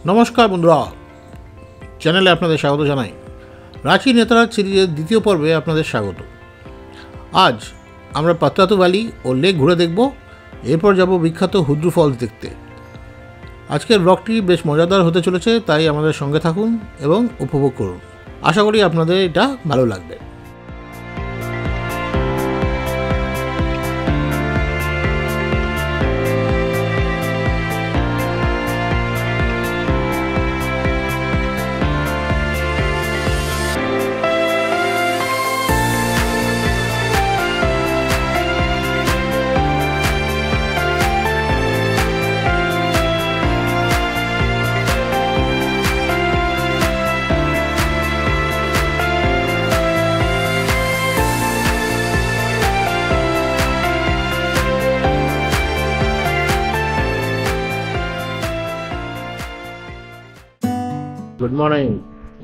নমস্কার বন্ধুরা, চ্যানেলে আপনাদের স্বাগত জানাই। রাঁচি নেতারাজ সিরিজের দ্বিতীয় পর্বে আপনাদের স্বাগত। আজ আমরা পাত্রাতু ভ্যালি ও লেক ঘুরে দেখব, এরপর যাব বিখ্যাত হুদ্রু ফলস দেখতে। আজকের ব্লগটি বেশ মজাদার হতে চলেছে, তাই আমাদের সঙ্গে থাকুন এবং উপভোগ করুন। আশা করি আপনাদের এটা ভালো লাগবে।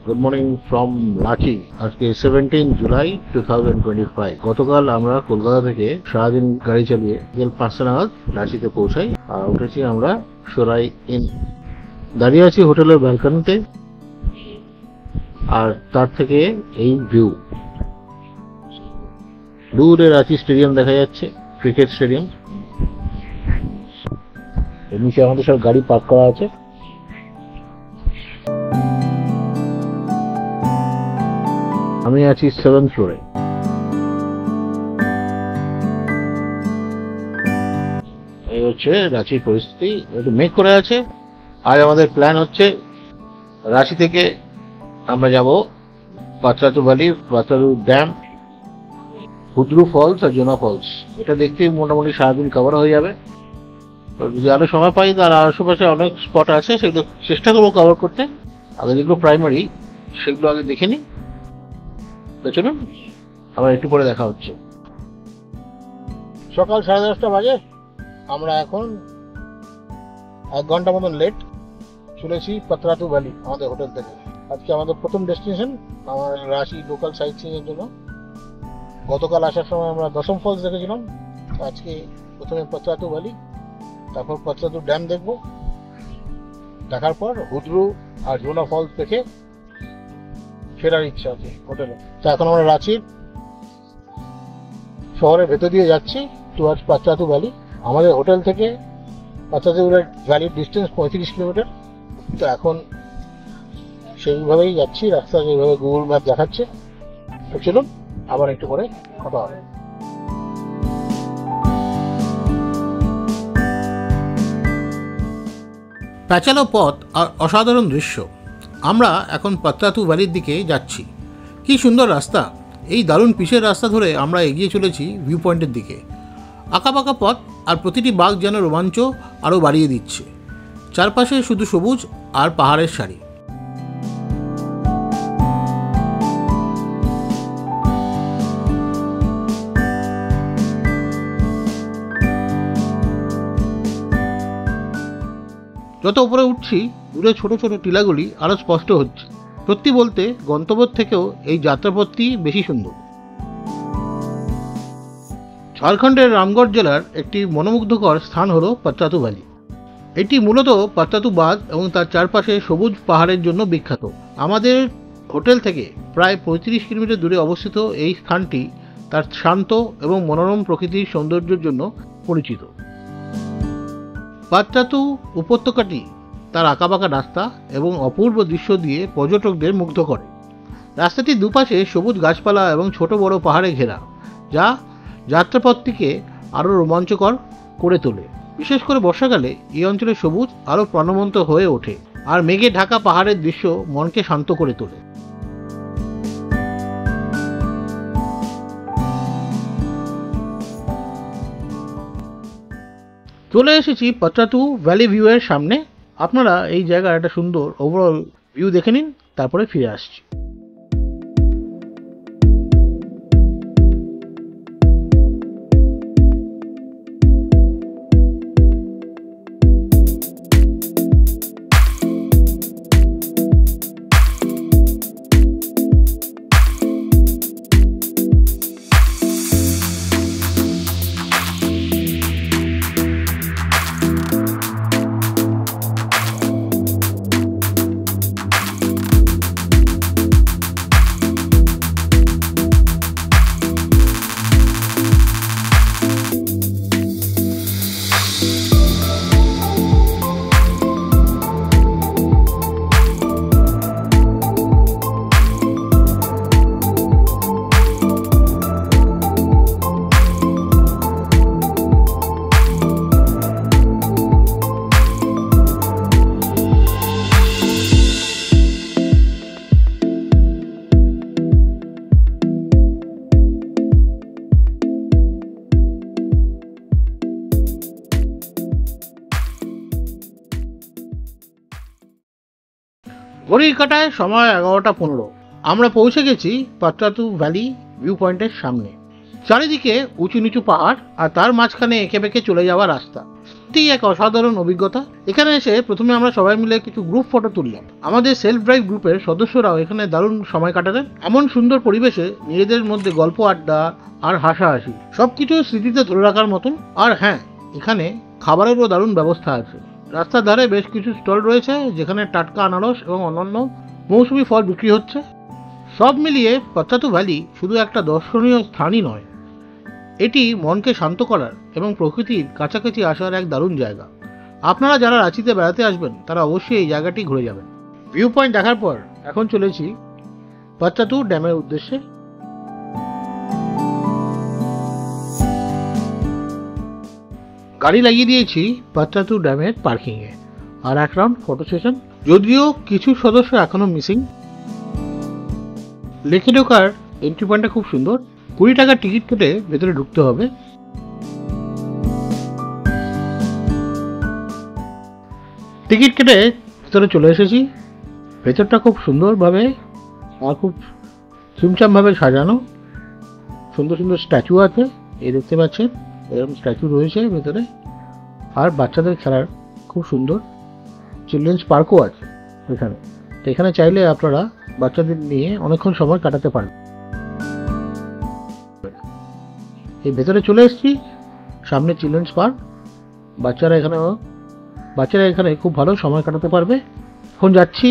Good morning from Ranchi. আজকে 17 জুলাই 2025। গতকাল আমরা কলকাতা থেকে সারাদিন গাড়ি চালিয়ে বিকেল 5টা নাগাদ রাঁচিতে পৌঁছাই। আর উঠেছি আমরা সোরাই ইন। দাঁড়িয়ে আছি হোটেলের ব্যালকনিতে, আর তার থেকে এই ভিউ। দূরে রাঁচি স্টেডিয়াম দেখা যাচ্ছে, ক্রিকেট স্টেডিয়াম। এর নিচে আমাদের সব গাড়ি পার্ক করা আছে। আমি আছি 7th ফ্লোরে। এই হচ্ছে রাঁচির পরিস্থিতি। একটু মেঘ করে আছে। আজ আমাদের প্ল্যান হচ্ছে রাঁচি থেকে আমরা যাব Patratu valley, Patratu dam, Hundru falls আর জোনা ফলস। এটা দেখতে মোটামুটি সারাদিন কভার হয়ে যাবে। যদি আরো সময় পাই তার আশেপাশে অনেক স্পট আছে, সেগুলো চেষ্টা করবো কভার করতে। আগে যেগুলো প্রাইমারি সেগুলো আগে দেখে নিই। চলুন, আবার একটু পরে দেখা হচ্ছে। সকাল 10:30 বাজে। আমরা এখন 1 ঘন্টা মতন লেট চলেছি পাত্রাতু ভ্যালি আমাদের হোটেল থেকে। আজকে আমাদের প্রথম ডেস্টিনেশন আমার রাঁচি লোকাল সাইট সিইং এর জন্য। গতকাল আসার সময় আমরা দশম ফলস দেখেছিলাম। আজকে প্রথমে পাত্রাতু ভ্যালি, তারপর পাত্রাতু ড্যাম দেখবো। দেখার পর হুদ্রু আর জোনা ফলস দেখে ফেরার ইচ্ছা আছে হোটেলে। তো এখন আমরা রাঁচির শহরের ভেতর দিয়ে যাচ্ছি টুয়ার্ডস পাত্রাতু ভ্যালি। আমাদের হোটেল থেকে পাত্রাতু ভ্যালির ডিস্টেন্স 35 কিলোমিটার। তো এখন সেইভাবেই যাচ্ছি, রাস্তা যেভাবে গুগল ম্যাপ দেখাচ্ছে। তো চলুন, আবার একটু পরে কথা হবে। প্যাচালো পথ আর অসাধারণ দৃশ্য। আমরা এখন পাত্রাতু ভ্যালির দিকে যাচ্ছি। কি সুন্দর রাস্তা! এই দারুণ পিচের রাস্তা ধরে আমরা এগিয়ে চলেছি ভিউ পয়েন্টের দিকে। আঁকাবাঁকা পথ আর প্রতিটি বাঁক যেন রোমাঞ্চ আরও বাড়িয়ে দিচ্ছে। চারপাশে শুধু সবুজ আর পাহাড়ের সারি। যত উপরে উঠছি, দূরে ছোট ছোট টিলাগুলি আরো স্পষ্ট হচ্ছে। সত্যি বলতে গন্তব্যের থেকেও এই যাত্রাপথটি বেশি সুন্দর। ঝাড়খণ্ডের রামগড় জেলার একটি মনোমুগ্ধকর স্থান হলো পাত্রাতু ভ্যালি। এটি মূলত পাত্রাতু বাঁধ এবং তার চারপাশে সবুজ পাহাড়ের জন্য বিখ্যাত। আমাদের হোটেল থেকে প্রায় 35 কিলোমিটার দূরে অবস্থিত এই স্থানটি তার শান্ত এবং মনোরম প্রকৃতির সৌন্দর্যের জন্য পরিচিত। পাত্রাতু উপত্যকাটি তার আঁকাবাঁকা রাস্তা এবং অপূর্ব দৃশ্য দিয়ে পর্যটকদের মুগ্ধ করে। রাস্তাটির দুপাশে সবুজ গাছপালা এবং ছোট বড় পাহাড়ে ঘেরা, যা যাত্রাপথটিকে আরও রোমাঞ্চকর করে তোলে। বিশেষ করে বর্ষাকালে এই অঞ্চলে সবুজ আরও প্রাণবন্ত হয়ে ওঠে, আর মেঘে ঢাকা পাহাড়ের দৃশ্য মনকে শান্ত করে তোলে। চলে এসেছি পাত্রাতু ভ্যালি ভিউ এর সামনে। আপনারা এই জায়গার একটা সুন্দর ওভারঅল ভিউ দেখে নিন, তারপরে ফিরে আসছি। ঘড়ির কাঁটায় সময় 11:15। আমরা পৌঁছে গেছি পাত্রাতু ভ্যালি ভিউ পয়েন্টের সামনে। চারিদিকে উঁচু নিচু পাহাড় আর তার মাঝখানে এঁকে বেঁকে চলে যাওয়া রাস্তা। সত্যিই এক অসাধারণ অভিজ্ঞতা। এখানে এসে প্রথমে আমরা সবাই মিলে কিছু গ্রুপ ফটো তুললাম। আমাদের সেলফ ড্রাইভ গ্রুপের সদস্যরাও এখানে দারুণ সময় কাটালেন। এমন সুন্দর পরিবেশে নিজেদের মধ্যে গল্প, আড্ডা আর হাসাহাসি সবকিছু স্মৃতিতে ধরে রাখার মতন। আর হ্যাঁ, এখানে খাবারেরও দারুণ ব্যবস্থা আছে। রাস্তার ধারে বেশ কিছু স্টল রয়েছে যেখানে টাটকা আনারস এবং অন্যান্য মৌসুমি ফল বিক্রি হচ্ছে। সব মিলিয়ে পাত্রাতু ভ্যালি শুধু একটা দর্শনীয় স্থানই নয়, এটি মনকে শান্ত করার এবং প্রকৃতির কাছাকাছি আসার এক দারুণ জায়গা। আপনারা যারা রাঁচিতে বেড়াতে আসবেন তারা অবশ্যই এই জায়গাটি ঘুরে যাবেন। ভিউ পয়েন্ট দেখার পর এখন চলেছি পাত্রাতু ড্যামের উদ্দেশ্যে। গাড়ি লাগিয়ে দিয়েছি পাত্রাতু ড্যামের পার্কিংয়ে আর এক রাউন্ড ফটো সেশন। যদিও কিছু সদস্য এখনো মিসিং। লেকে ঢোকার এন্ট্রি পয়েন্টটা খুব সুন্দর। 20 টাকার টিকিট কেটে ভেতরে ঢুকতে হবে। টিকিট কেটে ভেতরে চলে এসেছি। ভেতরটা খুব সুন্দরভাবে আর খুব চুমচামভাবে সাজানো। সুন্দর সুন্দর স্ট্যাচু আছে, এই দেখতে পাচ্ছেন এরকম স্ট্যাচু রয়েছে ভেতরে। আর বাচ্চাদের খেলার খুব সুন্দর চিলড্রেন্স পার্কও আছে এখানে। তো এখানে চাইলে আপনারা বাচ্চাদের নিয়ে অনেকক্ষণ সময় কাটাতে পারেন। এই ভেতরে চলে এসেছি, সামনে চিলড্রেন্স পার্ক। বাচ্চারা এখানে খুব ভালো সময় কাটাতে পারবে। এখন যাচ্ছি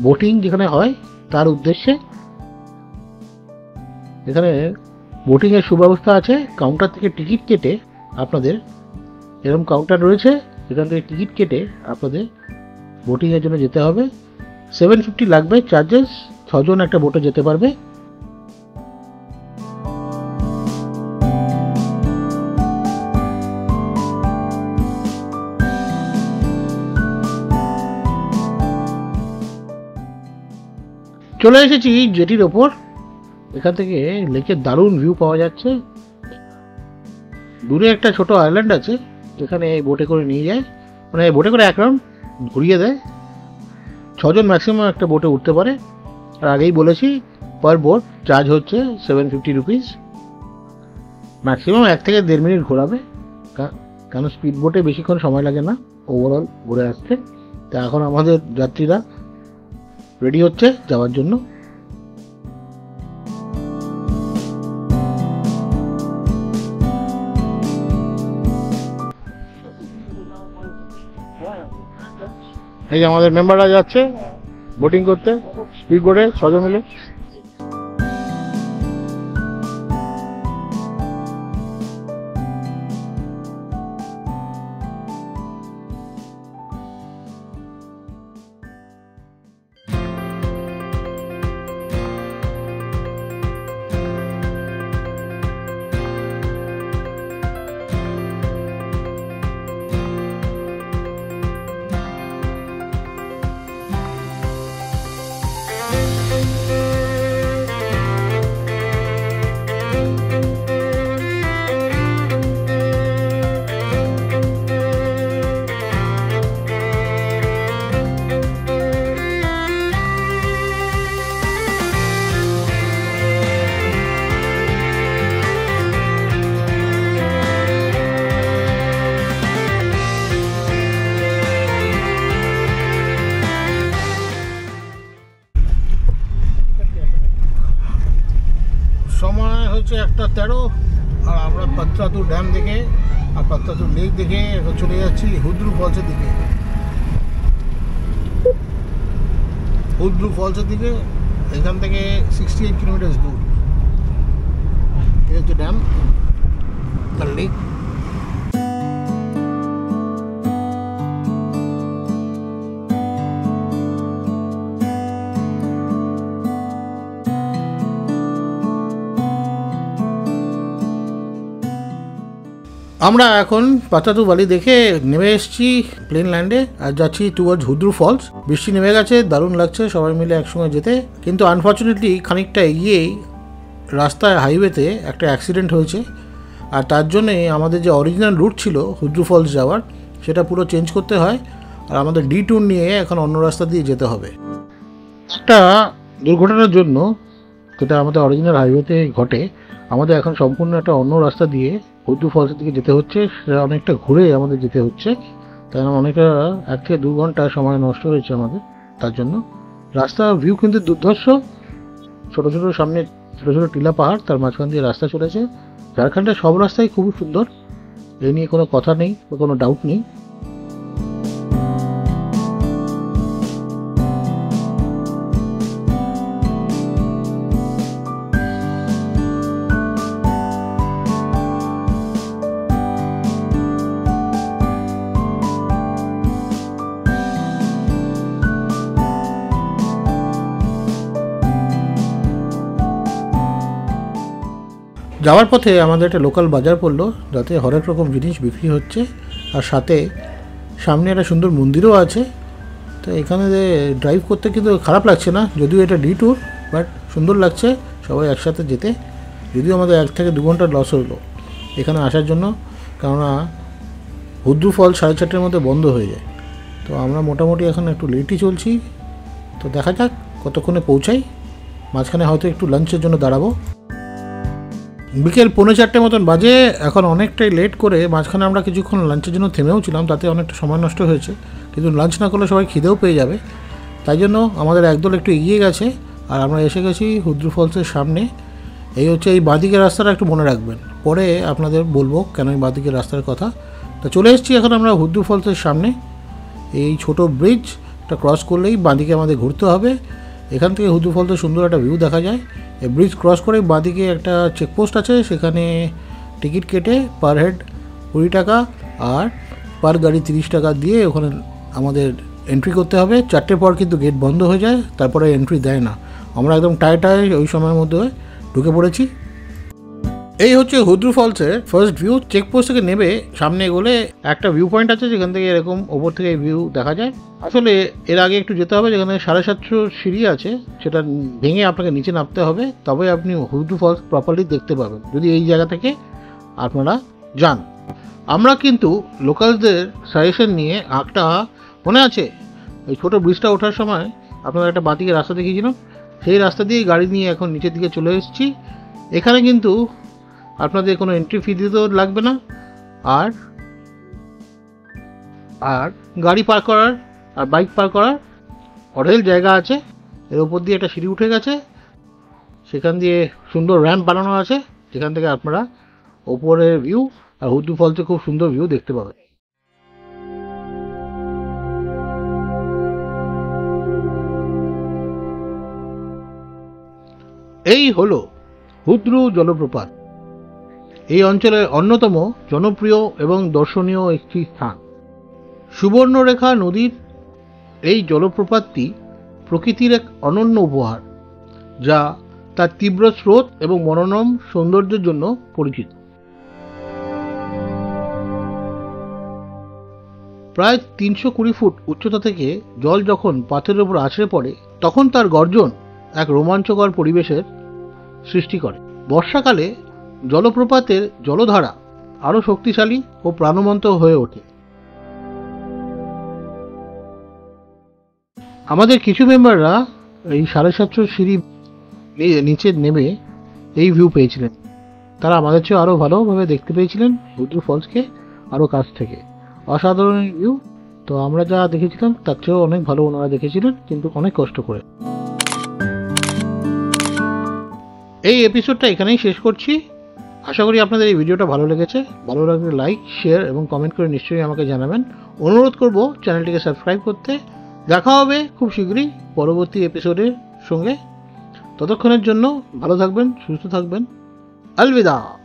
বোটিং যেখানে হয় তার উদ্দেশ্যে। এখানে বোটিংয়ের সুব্যবস্থা আছে। কাউন্টার থেকে টিকিট কেটে আপনাদের, এরকম কাউন্টার রয়েছে, এখান থেকে টিকিট কেটে আপনাদের বোটিংয়ের জন্য যেতে হবে। 750 লাগবে চার্জেস। 6 জন একটা বোটে যেতে পারবে। চলে এসেছি জেটির ওপর। এখান থেকে লেকের দারুণ ভিউ পাওয়া যাচ্ছে। দূরে একটা ছোট আইল্যান্ড আছে যেখানে বোটে করে নিয়ে যায়, মানে বোটে করে এক রাউন্ড ঘুরিয়ে দেয়। 6 জন ম্যাক্সিমাম একটা বোটে উঠতে পারে। আর আগেই বলেছি পার বোট চার্জ হচ্ছে 750 রুপিস। ম্যাক্সিমাম 1 থেকে 1.5 মিনিট ঘোরাবে, কেন স্পিড বোটে বেশিক্ষণ সময় লাগে না ওভারঅল ঘুরে আসতে। তা এখন আমাদের যাত্রীরা রেডি হচ্ছে যাওয়ার জন্য। এই যে আমাদের মেম্বাররা যাচ্ছে বোটিং করতে স্পিড বোটে 6 জন মিলে। সময় হচ্ছে 1:13 আর আমরা পাত্রাতু ড্যাম দেখে আর পাত্রাতু লেক দেখে চলে যাচ্ছি হুদ্রু ফলসের দিকে। হুদ্রু ফলসের দিকে এখান থেকে 68 কিলোমিটার দূর। এই হচ্ছে ড্যাম আর লেক। আমরা এখন পাত্রাতু ভ্যালি দেখে নেমে এসেছি প্লেন ল্যান্ডে আর যাচ্ছি টুয়ার্ডস হুদ্রু ফলস। বৃষ্টি নেমে গেছে, দারুণ লাগছে সবাই মিলে একসঙ্গে যেতে। কিন্তু আনফর্চুনেটলি খানিকটা এগিয়েই রাস্তায় হাইওয়েতে একটা অ্যাক্সিডেন্ট হয়েছে। আর তার জন্যে আমাদের যে অরিজিনাল রুট ছিল হুদ্রু ফলস যাওয়ার, সেটা পুরো চেঞ্জ করতে হয়। আর আমাদের ডি ট্যুর নিয়ে এখন অন্য রাস্তা দিয়ে যেতে হবে। একটা দুর্ঘটনার জন্য, যেটা আমাদের অরিজিনাল হাইওয়েতে ঘটে, আমাদের এখন সম্পূর্ণ একটা অন্য রাস্তা দিয়ে হুদ্রু ফলসের দিকে যেতে হচ্ছে। সেটা অনেকটা ঘুরে আমাদের যেতে হচ্ছে, তাই অনেকটা 1 থেকে 2 ঘন্টা সময় নষ্ট হয়েছে আমাদের তার জন্য। রাস্তার ভিউ কিন্তু দুর্ধর্ষ, ছোট ছোট সামনে ছোট ছোট টিলা পাহাড়, তার মাঝখান দিয়ে রাস্তা চলেছে। ঝাড়খণ্ডের সব রাস্তাই খুবই সুন্দর, এই নিয়ে কোনো কথা নেই বা কোনো ডাউট নেই। যাওয়ার পথে আমাদের একটা লোকাল বাজার পড়লো, যাতে হরেক রকম জিনিস বিক্রি হচ্ছে, আর সাথে সামনে একটা সুন্দর মন্দিরও আছে। তো এখানে ড্রাইভ করতে কিন্তু খারাপ লাগছে না, যদিও এটা ডি ট্যুর, বাট সুন্দর লাগছে সবাই একসাথে যেতে। যদিও আমাদের 1 থেকে 2 ঘন্টা লস হলো এখানে আসার জন্য, কেননা হুদ্রু ফল 4:30-এর মধ্যে বন্ধ হয়ে যায়। তো আমরা মোটামুটি এখন একটু লেটই চলছি, তো দেখা যাক কতক্ষণে পৌঁছাই। মাঝখানে হয়তো একটু লাঞ্চের জন্য দাঁড়াবো। বিকেল 3:45 মতন বাজে, এখন অনেকটাই লেট করে মাঝখানে আমরা কিছুক্ষণ লাঞ্চের জন্য থেমেও ছিলাম, তাতে অনেকটা সময় নষ্ট হয়েছে। কিন্তু লাঞ্চ না করলে সবাই খিদেও পেয়ে যাবে, তাই জন্য আমাদের একদল একটু এগিয়ে গেছে, আর আমরা এসে গেছি হুদ্রু ফলসের সামনে। এই হচ্ছে এই বাঁদিকের রাস্তাটা, একটু মনে রাখবেন, পরে আপনাদের বলবো কেন এই বাঁদিকের রাস্তার কথা। তো চলে এসেছি এখন আমরা হুদ্রু ফলসের সামনে। এই ছোট ব্রিজটা ক্রস করলেই বাঁদিকে আমাদের ঘুরতে হবে। এখান থেকে হুদ্রু ফলসের সুন্দর একটা ভিউ দেখা যায়। এই ব্রিজ ক্রস করে বাঁদিকে একটা চেকপোস্ট আছে, সেখানে টিকিট কেটে পার হেড 20 টাকা আর পার গাড়ি 30 টাকা দিয়ে ওখানে আমাদের এন্ট্রি করতে হবে। 4টের পর কিন্তু গেট বন্ধ হয়ে যায়, তারপরে এন্ট্রি দেয় না। আমরা একদম টায় ওই সময়ের মধ্যে ঢুকে পড়েছি। এই হচ্ছে হুদ্রু ফলসের ফার্স্ট ভিউ। চেকপোস্ট থেকে নেবে সামনে এগোলে একটা ভিউ পয়েন্ট আছে, যেখান থেকে এরকম ওপর থেকে ভিউ দেখা যায়। আসলে এর আগে একটু যেতে হবে, যেখানে 750 সিঁড়ি আছে, সেটা ভেঙে আপনাকে নিচে নামতে হবে, তবে আপনি হুদ্রু ফলস প্রপারলি দেখতে পাবেন, যদি এই জায়গা থেকে আপনারা যান। আমরা কিন্তু লোকালদের সাজেশন নিয়ে একটা, মনে আছে এই ছোটো ব্রিজটা ওঠার সময় আপনারা একটা বাঁদিকে রাস্তা দেখিয়েছিলাম, সেই রাস্তা দিয়ে গাড়ি নিয়ে এখন নিচের দিকে চলে এসেছি। এখানে কিন্তু আপনাদের কোনো এন্ট্রি ফি দিতেও লাগবে না, আর গাড়ি পার্ক করার আর বাইক পার্ক করার অঢেল জায়গা আছে। এর উপর দিয়ে একটা সিঁড়ি উঠে গেছে, সেখান দিয়ে সুন্দর র্যাম্প বানানো আছে, যেখান থেকে আপনারা ওপরের ভিউ আর হুদ্রু ফলসে খুব সুন্দর ভিউ দেখতে পাবেন। এই হলো হুদ্রু জলপ্রপাত, এই অঞ্চলের অন্যতম জনপ্রিয় এবং দর্শনীয় একটি স্থান। সুবর্ণরেখা নদীর এই জলপ্রপাতটি প্রকৃতির এক অনন্য উপহার, যা তার তীব্র স্রোত এবং মনোরম সৌন্দর্যের জন্য পরিচিত। প্রায় 320 ফুট উচ্চতা থেকে জল যখন পাথরের উপর আছড়ে পড়ে, তখন তার গর্জন এক রোমাঞ্চকর পরিবেশের সৃষ্টি করে। বর্ষাকালে জলপ্রপাতের জলধারা আরো শক্তিশালী ও প্রাণবন্ত হয়ে ওঠে। আমাদের কিছু মেম্বাররা এই 750 সিঁড়ি নিচে নেমে এই ভিউ পেয়েছিলেন, তারা আমাদের চেয়ে আরো ভালোভাবে দেখতে পেয়েছিলেন হুদ্রু ফলসকে আরো কাছ থেকে। অসাধারণ ভিউ। তো আমরা যা দেখেছিলাম তার চেয়েও অনেক ভালো ওনারা দেখেছিলেন, কিন্তু অনেক কষ্ট করে। এই এপিসোডটা এখানেই শেষ করছি। আশা করি আপনাদের এই ভিডিওটা ভালো লেগেছে। ভালো লাগলে লাইক, শেয়ার এবং কমেন্ট করে নিশ্চয়ই আমাকে জানাবেন। অনুরোধ করব চ্যানেলটিকে সাবস্ক্রাইব করতে। দেখা হবে খুব শীঘ্রই পরবর্তী এপিসোডের সঙ্গে। ততক্ষণের জন্য ভালো থাকবেন, সুস্থ থাকবেন। अलविदा।